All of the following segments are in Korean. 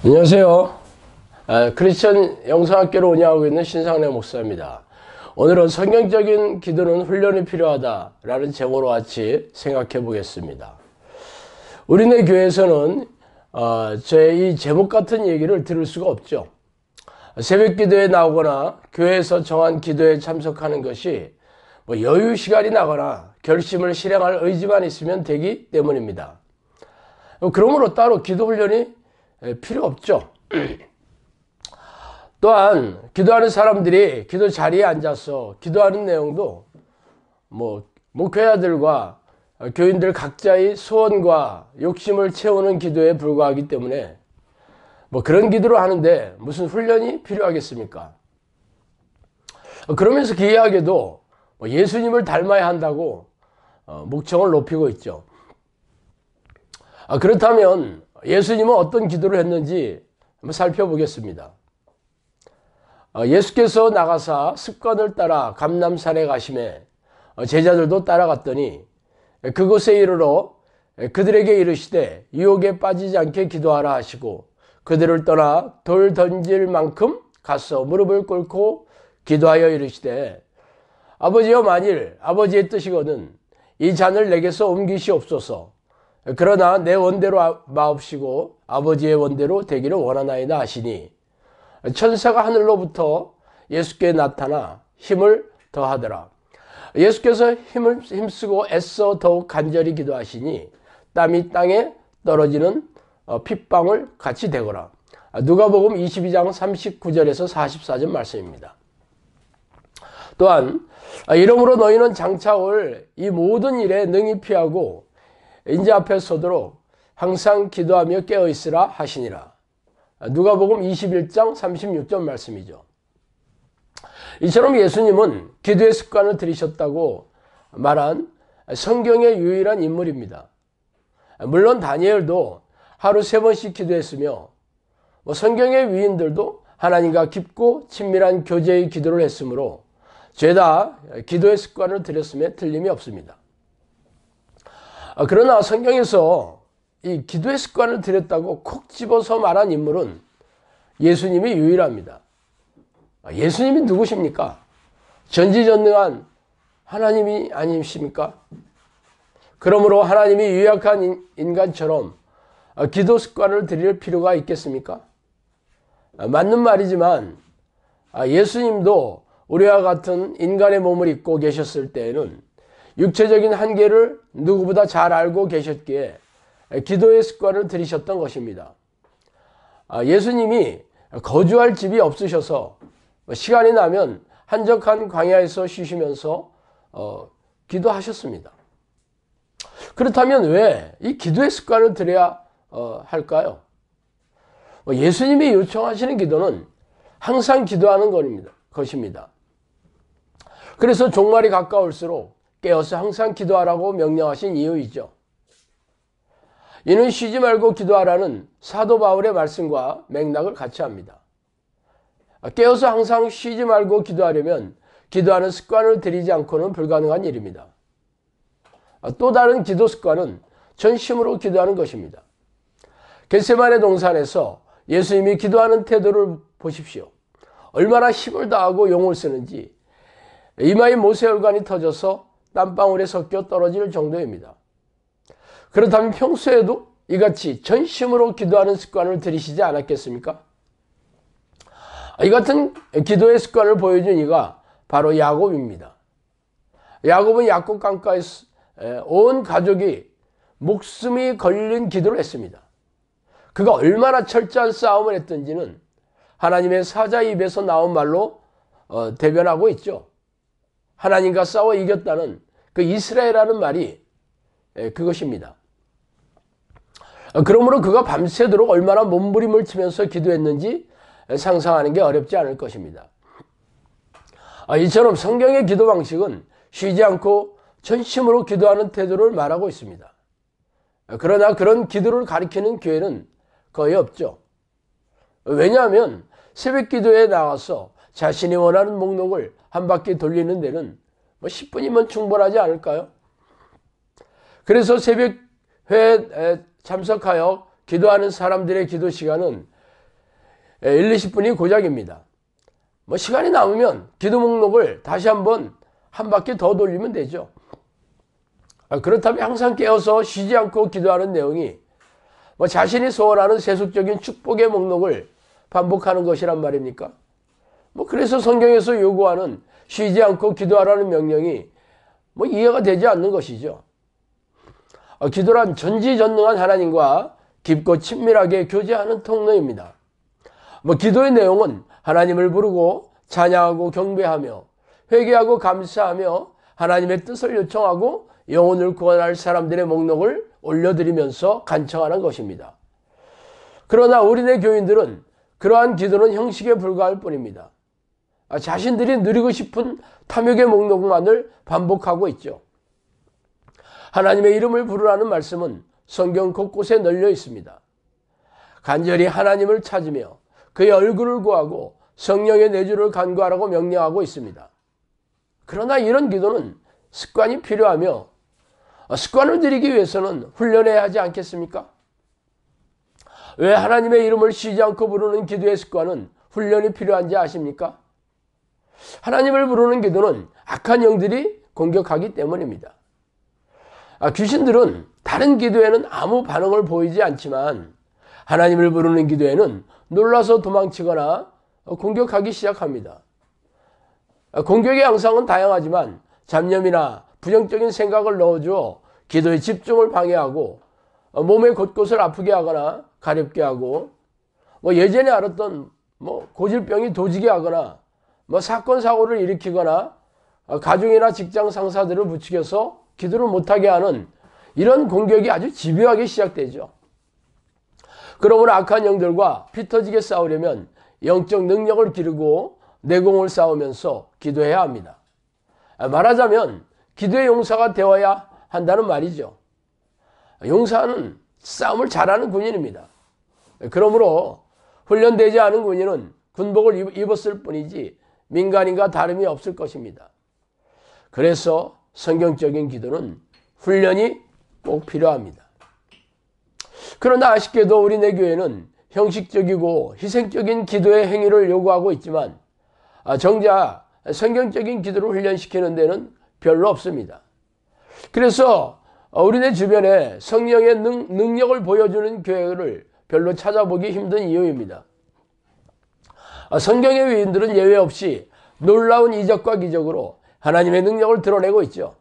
안녕하세요. 크리스천 영성학교를 운영하고 있는 신상래 목사입니다. 오늘은 성경적인 기도는 훈련이 필요하다라는 제목으로 같이 생각해 보겠습니다. 우리네 교회에서는 제 이 제목 같은 얘기를 들을 수가 없죠. 새벽 기도에 나오거나 교회에서 정한 기도에 참석하는 것이 여유 시간이 나거나 결심을 실행할 의지만 있으면 되기 때문입니다. 그러므로 따로 기도 훈련이 필요 없죠. 또한 기도하는 사람들이 기도 자리에 앉아서 기도하는 내용도 목회자들과 교인들 각자의 소원과 욕심을 채우는 기도에 불과하기 때문에 그런 기도를 하는데 무슨 훈련이 필요하겠습니까? 그러면서 기이하게도 예수님을 닮아야 한다고 목청을 높이고 있죠. 그렇다면 예수님은 어떤 기도를 했는지 한번 살펴보겠습니다. 예수께서 나가사 습관을 따라 감람산에 가시매 제자들도 따라갔더니 그곳에 이르러 그들에게 이르시되 유혹에 빠지지 않게 기도하라 하시고 그들을 떠나 돌 던질 만큼 가서 무릎을 꿇고 기도하여 이르시되 아버지여, 만일 아버지의 뜻이거든 이 잔을 내게서 옮기시옵소서. 그러나 내 원대로 마옵시고 아버지의 원대로 되기를 원하나이다 하시니 천사가 하늘로부터 예수께 나타나 힘을 더하더라. 예수께서 힘쓰고 애써 더욱 간절히 기도하시니 땀이 땅에 떨어지는 핏방울 같이 되거라. 누가복음 22장 39절에서 44절 말씀입니다. 또한 이러므로 너희는 장차 올 이 모든 일에 능히 피하고 인자 앞에 서도록 항상 기도하며 깨어있으라 하시니라. 누가복음 21장 36절 말씀이죠. 이처럼 예수님은 기도의 습관을 들이셨다고 말한 성경의 유일한 인물입니다. 물론 다니엘도 하루 3번씩 기도했으며 성경의 위인들도 하나님과 깊고 친밀한 교제의 기도를 했으므로 죄다 기도의 습관을 들였음에 틀림이 없습니다. 그러나 성경에서 이 기도의 습관을 들였다고 콕 집어서 말한 인물은 예수님이 유일합니다. 예수님이 누구십니까? 전지전능한 하나님이 아니십니까? 그러므로 하나님이 유약한 인간처럼 기도 습관을 들일 필요가 있겠습니까? 맞는 말이지만 예수님도 우리와 같은 인간의 몸을 입고 계셨을 때에는 육체적인 한계를 누구보다 잘 알고 계셨기에 기도의 습관을 들이셨던 것입니다. 예수님이 거주할 집이 없으셔서 시간이 나면 한적한 광야에서 쉬시면서 기도하셨습니다. 그렇다면 왜 이 기도의 습관을 들여야 할까요? 예수님이 요청하시는 기도는 항상 기도하는 것입니다. 그래서 종말이 가까울수록 깨어서 항상 기도하라고 명령하신 이유이죠. 이는 쉬지 말고 기도하라는 사도 바울의 말씀과 맥락을 같이 합니다. 깨어서 항상 쉬지 말고 기도하려면 기도하는 습관을 들이지 않고는 불가능한 일입니다. 또 다른 기도 습관은 전심으로 기도하는 것입니다. 겟세마네 동산에서 예수님이 기도하는 태도를 보십시오. 얼마나 힘을 다하고 용을 쓰는지 이마에 모세혈관이 터져서 땀방울에 섞여 떨어질 정도입니다. 그렇다면 평소에도 이같이 전심으로 기도하는 습관을 들이시지 않았겠습니까? 이 같은 기도의 습관을 보여준 이가 바로 야곱입니다. 야곱은 야곱 강가에 온 가족이 목숨이 걸린 기도를 했습니다. 그가 얼마나 철저한 싸움을 했던지는 하나님의 사자 입에서 나온 말로 대변하고 있죠. 하나님과 싸워 이겼다는 그 이스라엘이라는 말이 그것입니다. 그러므로 그가 밤새도록 얼마나 몸부림을 치면서 기도했는지 상상하는 게 어렵지 않을 것입니다. 이처럼 성경의 기도 방식은 쉬지 않고 전심으로 기도하는 태도를 말하고 있습니다. 그러나 그런 기도를 가리키는 교회는 거의 없죠. 왜냐하면 새벽 기도에 나와서 자신이 원하는 목록을 한 바퀴 돌리는 데는 10분이면 충분하지 않을까요? 그래서 새벽 회에 참석하여 기도하는 사람들의 기도 시간은 1, 20분이 고작입니다. 뭐 시간이 남으면 기도 목록을 다시 한 바퀴 더 돌리면 되죠. 그렇다면 항상 깨어서 쉬지 않고 기도하는 내용이 뭐 자신이 소원하는 세속적인 축복의 목록을 반복하는 것이란 말입니까? 뭐 그래서 성경에서 요구하는 쉬지 않고 기도하라는 명령이 뭐 이해가 되지 않는 것이죠. 기도란 전지전능한 하나님과 깊고 친밀하게 교제하는 통로입니다. 뭐 기도의 내용은 하나님을 부르고 찬양하고 경배하며 회개하고 감사하며 하나님의 뜻을 요청하고 영혼을 구원할 사람들의 목록을 올려드리면서 간청하는 것입니다. 그러나 우리네 교인들은 그러한 기도는 형식에 불과할 뿐입니다. 자신들이 누리고 싶은 탐욕의 목록만을 반복하고 있죠. 하나님의 이름을 부르라는 말씀은 성경 곳곳에 널려 있습니다. 간절히 하나님을 찾으며 그의 얼굴을 구하고 성령의 내주를 간구하라고 명령하고 있습니다. 그러나 이런 기도는 습관이 필요하며 습관을 들이기 위해서는 훈련해야 하지 않겠습니까? 왜 하나님의 이름을 쉬지 않고 부르는 기도의 습관은 훈련이 필요한지 아십니까? 하나님을 부르는 기도는 악한 영들이 공격하기 때문입니다. 귀신들은 다른 기도에는 아무 반응을 보이지 않지만 하나님을 부르는 기도에는 놀라서 도망치거나 공격하기 시작합니다. 공격의 양상은 다양하지만 잡념이나 부정적인 생각을 넣어주어 기도의 집중을 방해하고 몸의 곳곳을 아프게 하거나 가렵게 하고 예전에 앓았던 고질병이 도지게 하거나 사건 사고를 일으키거나 가족이나 직장 상사들을 부추겨서 기도를 못하게 하는 이런 공격이 아주 집요하게 시작되죠. 그러므로 악한 영들과 피 터지게 싸우려면 영적 능력을 기르고 내공을 쌓으면서 기도해야 합니다. 말하자면 기도의 용사가 되어야 한다는 말이죠. 용사는 싸움을 잘하는 군인입니다. 그러므로 훈련되지 않은 군인은 군복을 입었을 뿐이지 민간인과 다름이 없을 것입니다. 그래서 성경적인 기도는 훈련이 꼭 필요합니다. 그러나 아쉽게도 우리네 교회는 형식적이고 희생적인 기도의 행위를 요구하고 있지만 정작 성경적인 기도를 훈련시키는 데는 별로 없습니다. 그래서 우리네 주변에 성령의 능력을 보여주는 교회를 별로 찾아보기 힘든 이유입니다. 성경의 위인들은 예외 없이 놀라운 이적과 기적으로 하나님의 능력을 드러내고 있죠.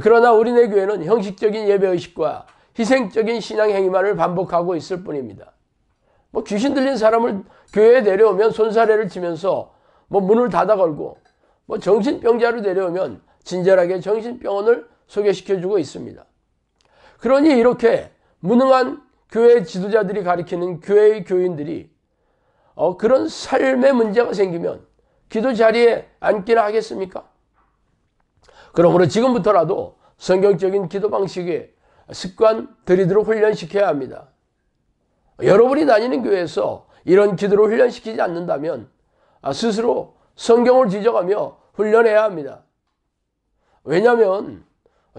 그러나 우리네 교회는 형식적인 예배의식과 희생적인 신앙행위만을 반복하고 있을 뿐입니다. 귀신 들린 사람을 교회에 데려오면 손사래를 치면서 문을 닫아 걸고 정신병자를 데려오면 친절하게 정신병원을 소개시켜주고 있습니다. 그러니 이렇게 무능한 교회 지도자들이 가리키는 교회의 교인들이 그런 삶의 문제가 생기면 기도 자리에 앉기나 하겠습니까? 그러므로 지금부터라도 성경적인 기도 방식의 습관 들이도록 훈련시켜야 합니다. 여러분이 다니는 교회에서 이런 기도를 훈련시키지 않는다면 스스로 성경을 뒤져가며 훈련해야 합니다. 왜냐하면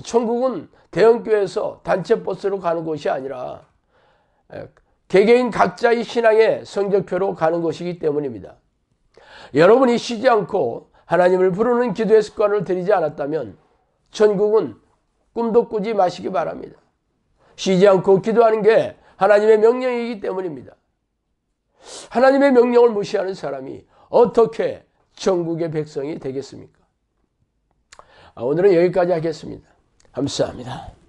천국은 대형교회에서 단체 버스로 가는 곳이 아니라 개개인 각자의 신앙의 성적표로 가는 것이기 때문입니다. 여러분이 쉬지 않고 하나님을 부르는 기도의 습관을 들이지 않았다면 천국은 꿈도 꾸지 마시기 바랍니다. 쉬지 않고 기도하는 게 하나님의 명령이기 때문입니다. 하나님의 명령을 무시하는 사람이 어떻게 천국의 백성이 되겠습니까? 오늘은 여기까지 하겠습니다. 감사합니다.